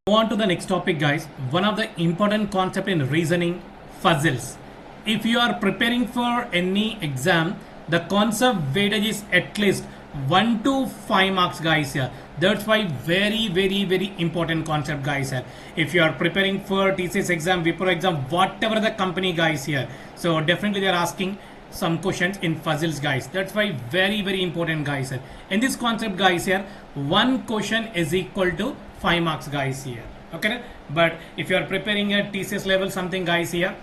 Move on to the next topic, guys. One of the important concept in reasoning, puzzles. If you are preparing for any exam, the concept weightage is at least 1 to 5 marks, guys. Here, that's why very important concept, guys. Here, if you are preparing for TCS exam, Wipro exam, whatever the company, guys. Here, so definitely they are asking some questions in puzzles, guys. That's why very important, guys. Here, in this concept, guys, here one question is equal to 5 marks, guys. Here, okay, but if you are preparing at TCS level something, guys, here,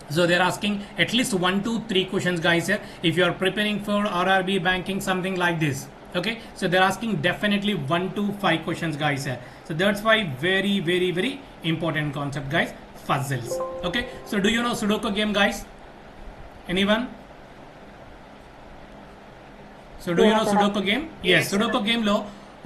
so they're asking at least 1 to 3 questions, guys. Here, if you are preparing for RRB banking something like this, okay, so they're asking definitely 1 to 5 questions, guys. Here, so that's why very important concept, guys. Puzzles. Okay, so do you know Sudoku game, guys? Anyone? So do you know Sudoku game? Yes, Sudoku game లో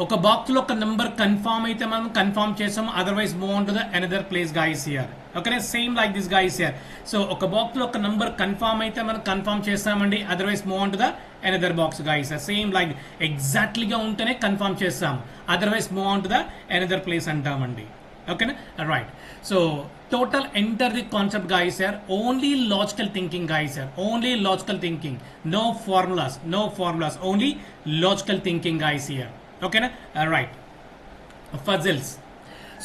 ఒక box లో ఒక number confirm అయితే మనం confirm చేసాము, otherwise move on to the another place, guys. Here okay, same like this, guys. Here so ఒక box లో ఒక నంబర్ కన్ఫర్మ్ అయితే మనం కన్ఫర్మ్ చేస్తామండి, otherwise move on to the another box, guys. Same like ఎగ్జాక్ట్లీగా ఉంటేనే confirm చేస్తాం, otherwise move on to the another place అంటామండి. ఓకేనా, right. So total enter the concept, guys. Here only logical thinking, guys. Here only logical thinking, no formulas, only logical thinking, guys. Here okay na? Right, puzzles.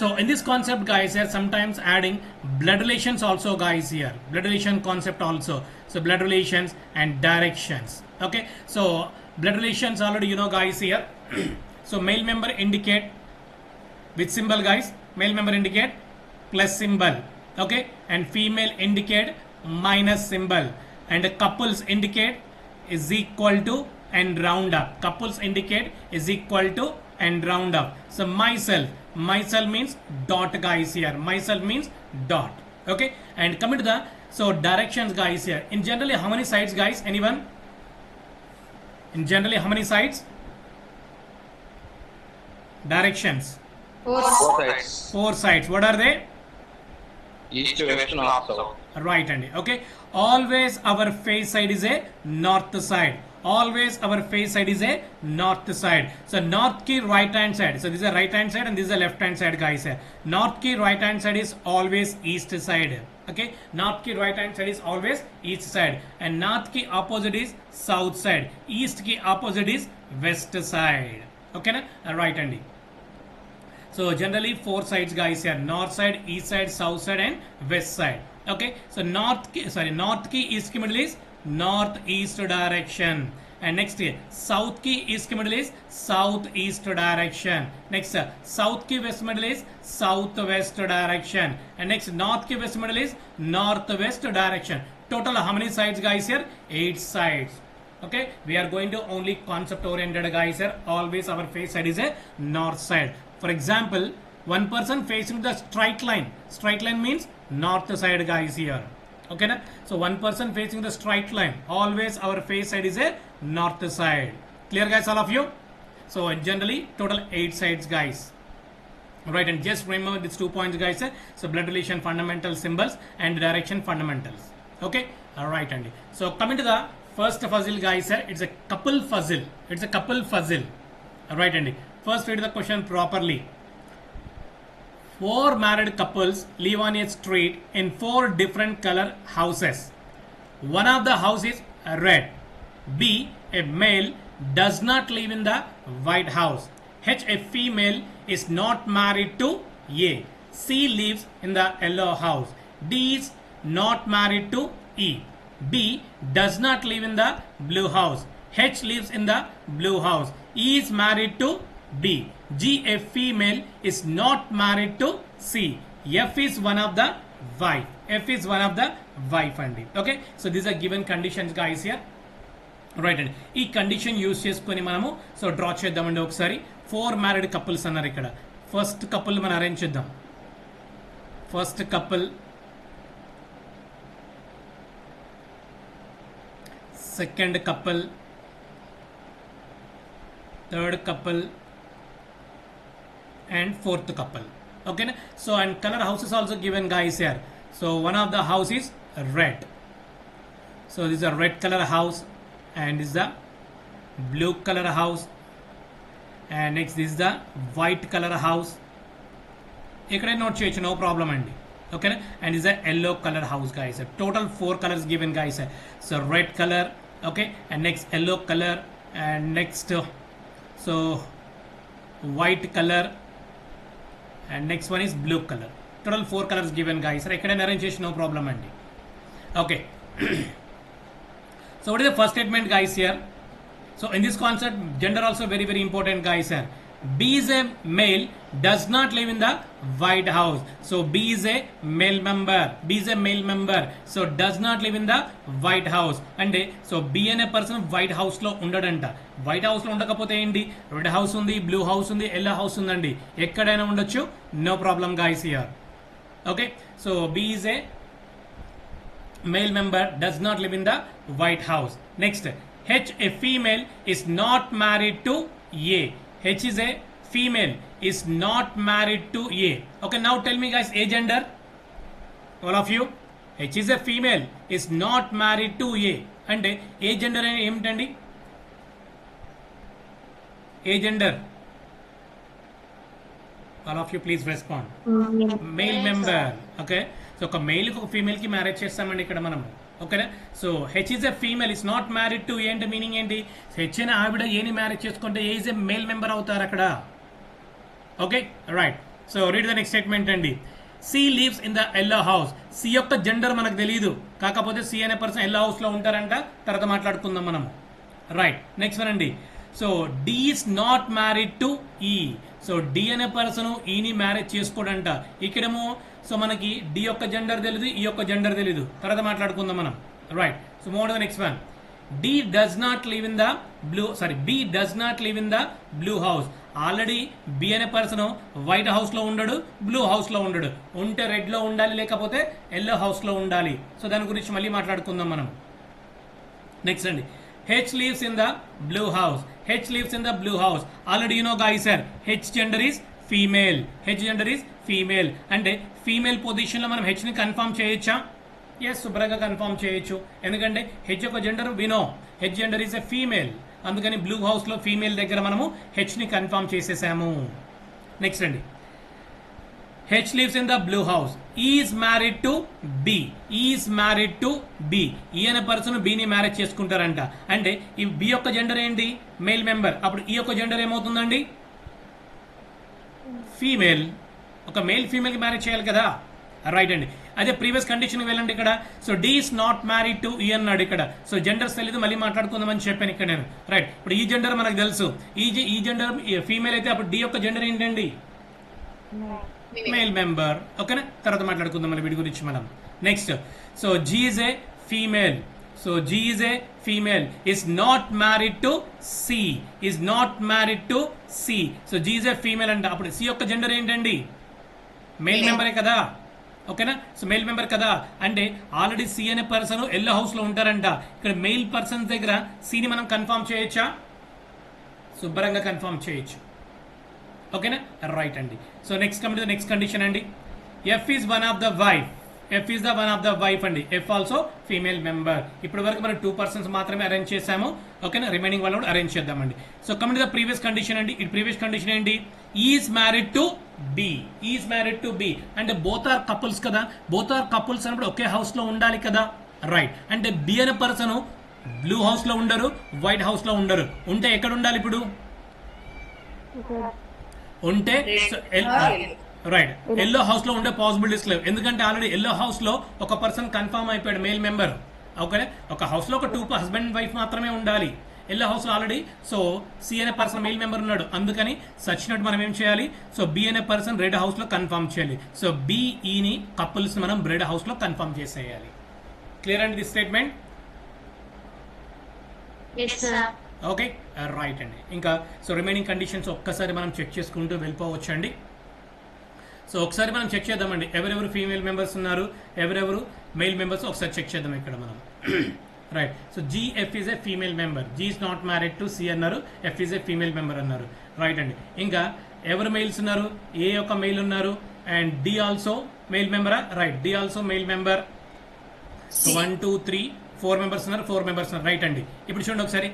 So in this concept, guys, here sometimes adding blood relations also, guys. Here blood relation concept also, so blood relations and directions. Okay, so blood relations already you know, guys. Here so male member indicate which symbol, guys? Male member indicate plus symbol, okay, and female indicate minus symbol, and the couples indicate is equal to and round up. Couples indicate is equal to and round up. So myself means dot, guys. Here myself means dot, okay. And coming to the so directions, guys. Here in generally how many sides, guys? Anyone? In generally how many sides? Directions. Four sides. What are they? East, west, north, south. Right, and okay, always our face side is a north side. Always our face side is a north side. So north key right hand side, so this is a right hand side and this is a left hand side, guys. North key right hand side is always east side, okay. North key right hand side is always east side, and north key opposite is south side. East key opposite is west side, okay na? Right, and so generally four sides, guys. Here north side, east side, south side and west side, okay. So north key east key middle is northeast direction, and next here south key east key middle is southeast direction. Next south key west middle is southwest direction, and next north key west middle is northwest direction. Total how many sides, guys? Here 8 sides, okay. We are going to only concept oriented, guys. Here always our face side is a north side. For example, one person facing the straight line means north side, guys. Here okay na? So one person facing the straight line, always our face side is a north side. Clear, guys, all of you? So generally total 8 sides, guys. Right, and just remember these 2 points, guys. So blood relation fundamental symbols and direction fundamentals, okay. All right, Andy. So coming to the first puzzle, guys. It's a couple puzzle. All right, Andy. First read the question properly. 4 married couples live on a street in 4 different color houses. One of the houses is red. B, a male does not live in the white house. H, a female is not married to A. C lives in the yellow house. D is not married to E. B does not live in the blue house. H lives in the blue house. E is married to B. G, a female is not married to C. F is one of the wife. F is one of the wife, and okay. So these are given conditions, guys. Here right, and ఈ condition use చేసుకొని మనము so draw చేద్దామండి ఒకసారి. 4 married couples అన్నారు ఇక్కడ. First couple మనం arrange చేద్దాం. First couple, second couple, third couple and fourth couple, okay. So and color house is also given, guys. Here so one of the house is red, so this is a red color house, and this is the blue color house, and next this is the white color house, ఎక్కడైనా note చేయొచ్చు, no problem అండి. ఓకేనా? And is a yellow colour house guys. Total 4 colours given guys. So red colour, okay, and next yellow colour, and next so white colour, and next one is blue colour. Total 4 colours given guys. ఎక్కడైనా arrange చేసి no problem అండి. Okay. So what is the first statement guys here? So in this concept, gender also very very important guys here. B is a male, does not live in the White House. So B is a male member. B is a male member. So does not live in the White House. And so B అనే person white house లో ఉండడంట. White house లో ఉండకపోతే ఏంటి? Red house ఉంది, blue house ఉంది, yellow house ఉందండి. ఎక్కడైనా ఉండొచ్చు, no problem guys here. Okay. So B is a male member, does not live in the White House. Next, H, a female, is not married to A. H is a female, is not married to A. Okay, now tell me guys, A gender, all of you. H is a female, is not married to A. And A gender ఏమిటండి? A gender, all of you please respond. Male member. Okay, so ఒక male కి ఒక female కి marriage చేస్తామండి ఇక్కడ మనం. ఓకేనా? So H is a female, is not married to A అంటే మీనింగ్ ఏంటి? హెచ్ అయిన ఆవిడ ఏని మ్యారేజ్ చేసుకుంటే A is a male member అవుతారు అక్కడ. Okay, right. So read the next statement అండి. C leaves in the yellow house. C యొక్క జెండర్ మనకు తెలియదు, కాకపోతే సి అనే పర్సన్ ఎల్లో హౌస్ లో ఉంటారంట. తర్వాత మాట్లాడుకుందాం మనం. రైట్. నెక్స్ట్ వన్ అండి. So D is not married to E. So D అనే పర్సన్ ఈని మ్యారేజ్ చేసుకోడంట. ఇక్కడేమో సో మనకి డి యొక్క జెండర్ తెలియదు, ఈ యొక్క జెండర్ తెలియదు. తర్వాత మాట్లాడుకుందాం మనం. Right. So move the next one. D does not live in the B does not live in the blue house. Already B అనే పర్సన్ వైట్ హౌస్ లో ఉండడు, బ్లూ హౌస్ లో ఉండడు. ఉంటే రెడ్ లో ఉండాలి, లేకపోతే ఎల్లో హౌస్ లో ఉండాలి. సో దాని గురించి మళ్ళీ మాట్లాడుకుందాం మనం. నెక్స్ట్ అండి. H lives in the blue house. H lives in the blue house. Already you know guys sir, H gender is female. H gender is female. అంటే ఫీమేల్ పొజిషన్ లో మనం H ని కన్ఫర్మ్ చేయొచ్చా? ఎస్, శుభ్రంగా confirm చేయొచ్చు. ఎందుకంటే H యొక్క gender వినో, H gender is a female. అందుకని బ్లూ హౌస్ లో ఫీమేల్ దగ్గర మనము H ని కన్ఫర్మ్ చేసేసాము. నెక్స్ట్ అండి. H lives in the blue house. E is married to B. E is married to B. E అనే పర్సన్ B ని మ్యారేజ్ చేసుకుంటారంట. అంటే ఈ B యొక్క జెండర్ ఏంటి? Male member. అప్పుడు ఈ యొక్క జెండర్ ఏమవుతుందండి? ఫీమేల్. ఒక మేల్ ఫీమేల్ కి మ్యారేజ్ చేయాలి కదా. రైట్ అండి. అదే ప్రీవియస్ కండిషన్ వెళ్ళండి ఇక్కడ. So D is not married to E అన్నాడు ఇక్కడ. సో జెండర్స్ తెలీదు, మళ్ళీ మాట్లాడుకుందామని చెప్పాను ఇక్కడ నేను. రైట్. ఇప్పుడు ఈ జెండర్ మనకు తెలుసు. ఈ జెండర్ ఫీమేల్ అయితే అప్పుడు డి యొక్క జెండర్ ఏంటండి? Male member. ఓకేనా? తర్వాత మాట్లాడుకుందాం మళ్ళీ వీడి గురించి మనం. Next. So G is a female. So G is a female, is not married to C. Is not married to C. So G is a female అంట. అప్పుడు సి యొక్క జెండర్ ఏంటండి? మేల్ మెంబరే కదా. ఓకేనా? సో మేల్ మెంబర్ కదా. అంటే already C అనే person yellow house లో ఉంటారంట. ఇక్కడ మెయిల్ పర్సన్ దగ్గర సిని మనం కన్ఫర్మ్ చేయొచ్చా? శుభ్రంగా కన్ఫర్మ్ చేయొచ్చు. ఓకేనా? రైట్ అండి. So next come to the next condition అండి. F is one of the wife. F is the one of the wife అండి. F also female member. ఇప్పటి వరకు మనం 2 పర్సన్స్ మాత్రమే అరేంజ్ చేసాము. ఓకేనా? రిమైనింగ్ వాళ్ళు కూడా అరేంజ్ చేద్దామండి. So come to the previous condition అండి. ఈ ప్రీవియస్ కండిషన్ ఏంటి? Is married to be. Is married to be అంటే బోత్ ఆర్ కపుల్స్ కదా. బోత్ ఆర్ కపుల్స్ అన్నప్పుడు ఒకే హౌస్ లో ఉండాలి కదా. రైట్. అంటే బి అనే పర్సన్ బ్లూ హౌస్ లో ఉండరు, వైట్ హౌస్ లో ఉండరు. ఉంటే ఎక్కడ ఉండాలి ఇప్పుడు? ఉంటే రైట్, ఎల్లో హౌస్ లో ఉండే పాసిబిలిటీస్ లేవు. ఎందుకంటే ఆల్రెడీ ఎల్లో హౌస్ లో ఒక పర్సన్ కన్ఫర్మ్ అయిపోయాడు, మేల్ మెంబర్. ఓకే, ఒక హౌస్ లో ఒక 2 హస్బెండ్ అండ్ వైఫ్ మాత్రమే ఉండాలి. ఎల్లో హౌస్ లో ఆల్రెడీ సో సి అనే పర్సన్ మెయిల్ మెంబర్ ఉన్నాడు. అందుకని సచ్చినట్టు మనం ఏం చేయాలి? సో బి అనే పర్సన్ రెడ్ హౌస్ లో కన్ఫర్మ్ చేయాలి. సో బిఈని కపుల్స్ మనం రెడ్ హౌస్ లో కన్ఫర్మ్ చేసేయాలి. క్లియర్ అండి దిస్ స్టేట్మెంట్? ఓకే, రైట్ అండి. ఇంకా సో రిమైనింగ్ కండిషన్స్ ఒక్కసారి మనం చెక్ చేసుకుంటూ వెళ్ళిపోవచ్చు అండి. సో ఒకసారి మనం చెక్ చేద్దామండి, ఎవరెవరు ఫీమేల్ మెంబర్స్ ఉన్నారు, ఎవరెవరు మెయిల్ మెంబర్స్ ఒకసారి చెక్ చేద్దాం ఇక్కడ మనం. Right. So GF is a female member. G is not married to C అన్నారు, F is a female member అన్నారు. రైట్ అండి. ఇంకా ఎవరు మెయిల్స్ ఉన్నారు? ఏ యొక్క మెయిల్ ఉన్నారు అండ్ డి ఆల్సో మెయిల్ మెంబరా? Right, D also male member. 1 2 3 4 members ఉన్నారు, 4 మెంబర్స్ ఉన్నారు. రైట్ అండి. ఇప్పుడు చూడండి ఒకసారి,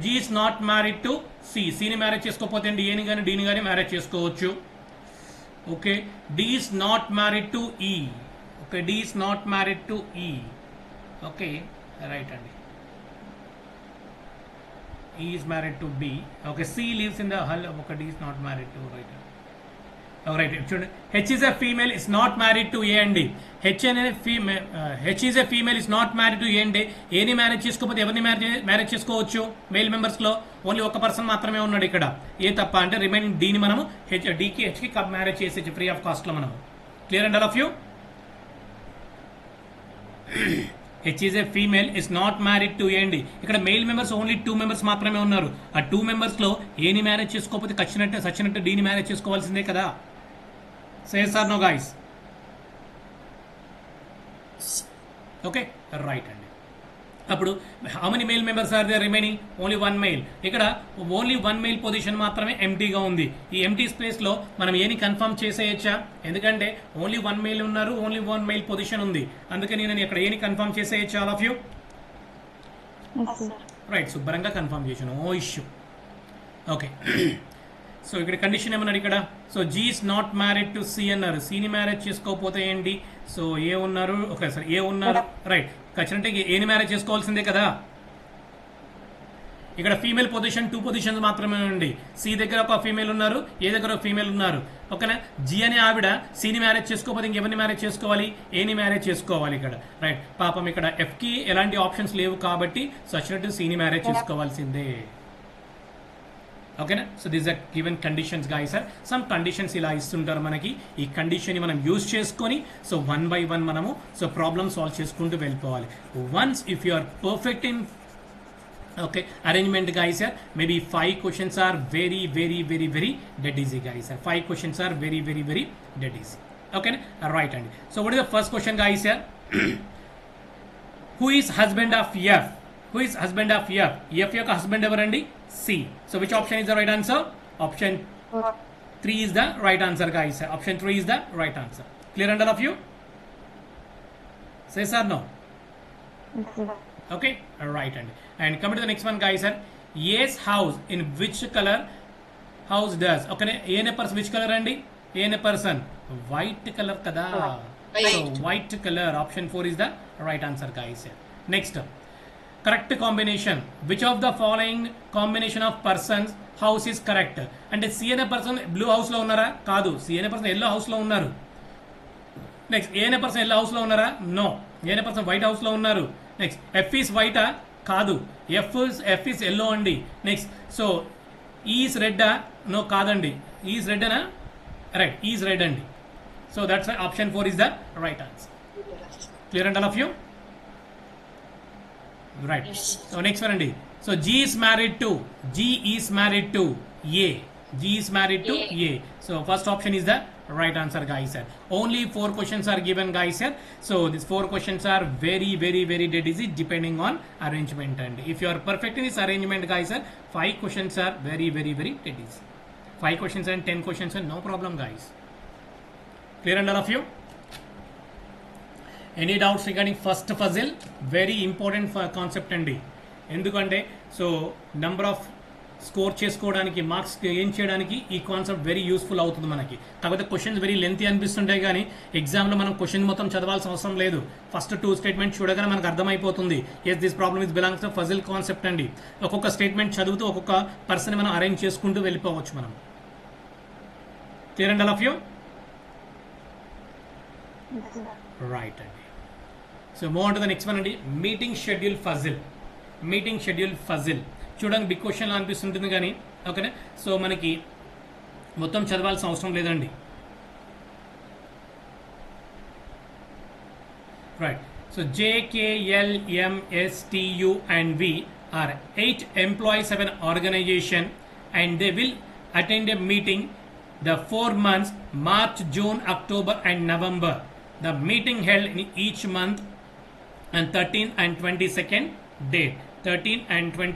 G is not married to C. సిని మ్యారేజ్ చేసుకోకపోతే అండి ఏని కానీ డీని కానీ మ్యారేజ్ చేసుకోవచ్చు. Okay, D is not married to E. Okay, D is not married to E. Okay, right అండి. E is married to B. Okay, C lives in the hull. Okay, D is not married to, right. Right చూడండి, H is a female is not married to A అండి. H అనేది female, H is a female is not married to A అండి. ఏని marriage చేసుకోకపోతే ఎవరిని marriage చేసుకోవచ్చు? Male members లో only ఒక పర్సన్ మాత్రమే ఉన్నాడు ఇక్కడ, ఏ తప్ప. అంటే రిమైనింగ్ డీని మనము డీకి హెచ్కి మ్యారేజ్ చేసేసి ఫ్రీ ఆఫ్ కాస్ట్ లో మనం. Clear and all of you? H is a female is not married to A అండి. ఇక్కడ మెయిల్ మెంబర్స్ ఓన్లీ 2 మెంబర్స్ మాత్రమే ఉన్నారు. ఆ 2 మెంబర్స్ లో ఏని మ్యారేజ్ చేసుకోకపోతే సచ్చినట్టు డీని మ్యారేజ్ చేసుకోవాల్సిందే కదా. Yes or no, guys? Okay, right అండి. అప్పుడు how many male members are there remaining? Only 1 male. ఇక్కడ ఓన్లీ 1 మెయిల్ పొజిషన్ మాత్రమే ఎంటీగా ఉంది. ఈ ఎంటీ స్పేస్ లో మనం ఏని కన్ఫర్మ్ చేసేయచ్చా? ఎందుకంటే ఓన్లీ 1 మెయిల్ ఉన్నారు, ఓన్లీ 1 మెయిల్ పొజిషన్ ఉంది. అందుకని నేను ఇక్కడ ఏని కన్ఫర్మ్ చేసేయచ్చా ఆల్ ఆఫ్ యూ? రైట్, శుభ్రంగా కన్ఫర్మ్ చేసాను, ఓ ఇష్యూ. ఓకే, సో ఇక్కడ కండిషన్ ఏమన్నారు ఇక్కడ? So G is not married to C అన్నారు. సిని మ్యారేజ్ చేసుకోకపోతే ఏంటి? సో ఏ ఉన్నారు, ఓకే సార్ ఏ ఉన్నారు, రైట్. ఖచ్చితంగా ఏని మ్యారేజ్ చేసుకోవాల్సిందే కదా. ఇక్కడ ఫీమేల్ పొజిషన్ 2 పొజిషన్స్ మాత్రమే ఉంది. సి దగ్గర ఒక ఫీమేల్ ఉన్నారు, ఏ దగ్గర ఒక ఫీమేల్ ఉన్నారు. ఓకేనా? జీ అనే ఆవిడ సిని మ్యారేజ్ చేసుకోకపోతే ఇంకెవరిని మ్యారేజ్ చేసుకోవాలి? ఏని మ్యారేజ్ చేసుకోవాలి ఇక్కడ, రైట్. పాపం ఇక్కడ ఎఫ్ కి ఎలాంటి ఆప్షన్స్ లేవు కాబట్టి సచ్చినట్టు సిని మ్యారేజ్ చేసుకోవాల్సిందే. ఓకేనా? So these are given conditions guys sir. Some conditions ఇలా ఇస్తుంటారు మనకి. ఈ కండిషన్ని మనం యూజ్ చేసుకొని సో 1 by 1 మనము సో ప్రాబ్లమ్ సాల్వ్ చేసుకుంటూ వెళ్ళిపోవాలి. Once if you are perfect in okay arrangement guys here, maybe 5 questions are very dead easy guys here. 5 questions are very dead easy. Okay, right. And so what is the first question guys here? Who is husband of F? Who is husband of F? F యొక్క husband ఎవరండి? C. So which option is the right answer? Option 3 is the right answer guys. Option 3 is the right answer. Clear and all of you? Say sir, no? Okay, right. And coming to the next one guys sir. A's house in which color house does? Okay, A person which color andi? A person white color kada. So white color, option 4 is the right answer guys. Next, correct combination. Which of the following combination of persons house is correct? And C అనే person blue house లో ఉన్నారా? కాదు. C అనే person yellow house లో ఉన్నారు. Next A అనే person yellow house లో ఉన్నారా? నో. A అనే person white house లో ఉన్నారు. నెక్స్ట్ F is white కాదు. F is yellow అండి. Next so E is red no కాదండి. E is red అనా? రైట్, E is red అండి. So that's option 4 is the right answer. Clear and all of you? Right. So next one అండి. So G is married to A. G is married to A. So first option is the right answer guys sir. Only 4 questions are given guys sir. So these 4 questions are very dead easy depending on arrangement. And if you are perfect in this arrangement guys sir, 5 questions are very dead easy. 5 questions and 10 questions are no problem guys. Clear and all of you? Any doubts regarding first puzzle? Very important for concept అండి. ఎందుకంటే so number of score చేసుకోవడానికి, marks gain చేయడానికి ఈ concept very useful అవుతుంది మనకి. కాకపోతే questions very lengthy అనిపిస్తుంటాయి కానీ ఎగ్జామ్లో మనం క్వశ్చన్ మొత్తం చదవాల్సిన అవసరం లేదు. ఫస్ట్ 2 స్టేట్మెంట్ చూడగానే మనకు అర్థమైపోతుంది. Yes this problem is belongs to puzzle concept అండి. ఒక్కొక్క స్టేట్మెంట్ చదువుతూ ఒక్కొక్క పర్సన్ మనం అరేంజ్ చేసుకుంటూ వెళ్ళిపోవచ్చు మనం. Clear and all of you? Right అండి. So move on to the next one అండి. Meeting schedule puzzle. చూడడానికి బిగ్ క్వశ్చన్ అనిపిస్తుంటుంది కానీ ఓకేనా. సో మనకి మొత్తం చదవాల్సిన అవసరం లేదండి. Right. So JKLMSTU and V are 8 employees of an organization and they will attend a meeting the 4 months March, June, October and November. The meeting held in each month and 13th and 22nd date. 13 and 20